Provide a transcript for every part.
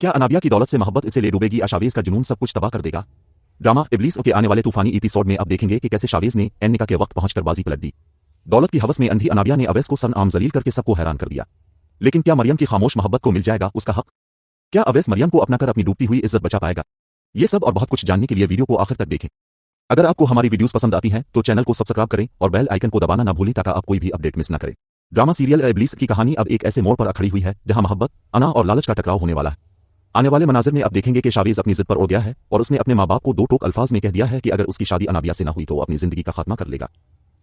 क्या अनाबिया की दौलत से मोहब्बत इसे ले डूबेगी या शावीज का जुनून सब कुछ तबाह कर देगा? ड्रामा इब्लीस के आने वाले तूफानी एपिसोड में अब देखेंगे कि कैसे शावीज ने एन निका के वक्त पहुंचकर बाजी पलट दी। दौलत की हवस में अंधी अनाबिया ने अवैस को सन आम जलील करके सबको हैरान कर दिया। लेकिन क्या मरियम की खामोश मोहब्बत को मिल जाएगा उसका हक? क्या अवैस मरियम को अपनाकर अपनी डूबती हुई इज्जत बचा पाएगा? ये सब और बहुत कुछ जानने के लिए वीडियो को आखिर तक देखें। अगर आपको हमारी वीडियोस पसंद आती हैं तो चैनल को सब्सक्राइब करें और बेल आइकन को दबाना ना भूलें ताकि आप कोई भी अपडेट मिस न करें। ड्रामा सीरियल इब्लीस की कहानी अब एक ऐसे मोड़ पर खड़ी हुई है जहां मोहब्बत, अना और लालच का टकराव होने वाला है। आने वाले मनाजिर में अब देखेंगे कि शावीज अपनी जिद पर उड़ गया है और उसने अपने माँ बाप को दो टोक अल्फाज में कह दिया है कि अगर उसकी शादी अनाबिया से न हुई तो वो अपनी जिंदगी का खात्मा कर लेगा।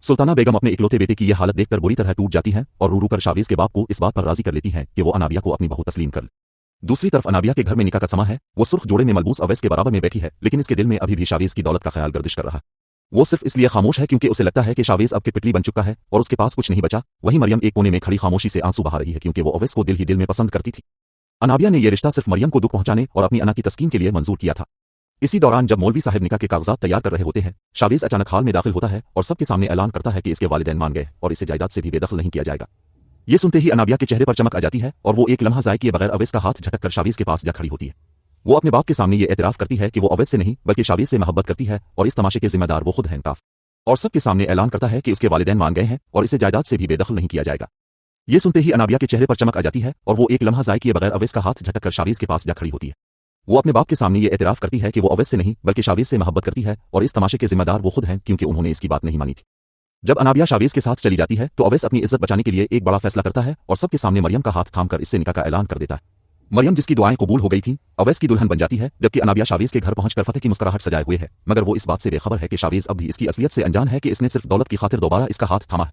सुल्ताना बेगम अपने इकलौते बेटे की यह हालत देखकर बुरी तरह टूट जाती हैं और रू रू कर शावीज के बाप को इस बात पर राजी कर लेती हैं कि वो अनाबिया को अपनी बहू तस्लीम कर ले। दूसरी तरफ अनाबिया के घर में निकाह का समा है। वो सुर्ख जोड़े में मलबूस अवैस के बराबर में बैठी है, लेकिन इसके दिल में अभी भी शावीज की दौलत का ख्याल गर्दिश कर रहा है। वो सिर्फ इसलिए खामोश है क्योंकि उसे लगता है कि शावीज अब पिटली बन चुका है और उसके पास कुछ नहीं बचा। वहीं मरियम एक कोने में खड़ी खामोशी से आंसू बहा रही है क्योंकि वो अवैस को दिल ही दिल में पसंद करती थी। अनाबिया ने यह रिश्ता सिर्फ मरियम को दुख पहुंचाने और अपनी अना की तस्कीन के लिए मंजूर किया था। इसी दौरान जब मौलवी साहब निकाह के कागजात तैयार कर रहे होते हैं, शावीज अचानक हाल में दाखिल होता है और सबके सामने ऐलान करता है कि इसके वालिदैन मान गए और इसे जायदाद से भी बेदखल नहीं किया जाएगा। ये सुनते ही अनाबिया के चेहरे पर चमक आ जाती है और वो एक लम्हा ज़ाय किए बगैर अवैस का हाथ झटक कर शावीज के पास जा खड़ी होती है। वो अपने बाप के सामने ये एतराफ करती है कि वो अवैस से नहीं बल्कि शावीज से मोहब्बत करती है और इस तमाशे के जिम्मेदार वो खुद हैं काफ। और सबके सामने ऐलान करता है कि उसके वालिदैन मान गए हैं और इसे जायदाद से भी बेदखल नहीं किया जाएगा। ये सुनते ही अनाबिया के चेहरे पर चमक आ जाती है और वो एक लम्हा ज़ाय किए बगैर अवैस का हाथ झटक कर शावीज के पास जा खड़ी होती है। वो अपने बाप के सामने ये एतराफ करती है कि वो अवैस से नहीं बल्कि शावीज से मोहब्बत करती है और इस तमाशे के जिम्मेदार वो खुद हैं क्योंकि उन्होंने इसकी बात नहीं मानी थी। जब अनाबिया शावीज के साथ चली जाती है तो अवैस अपनी इज्जत बचाने के लिए एक बड़ा फैसला करता है और सबके सामने मरियम का हाथ थामकर इससे निकाह का ऐलान कर देता है। मरियम जिसकी दुआएं कबूल हो गई थी, अवैस की दुल्हन बन जाती है, जबकि अनाबिया शावीज के घर पहुंचकर फतेह की मुस्कुराहट सजाए हुए है, मगर वो इस बात से बेखबर है कि शावीज अब भी इसकी असलियत से अनजान है कि इसने सिर्फ दौलत की खातिर दोबारा इसका हाथ थामा है।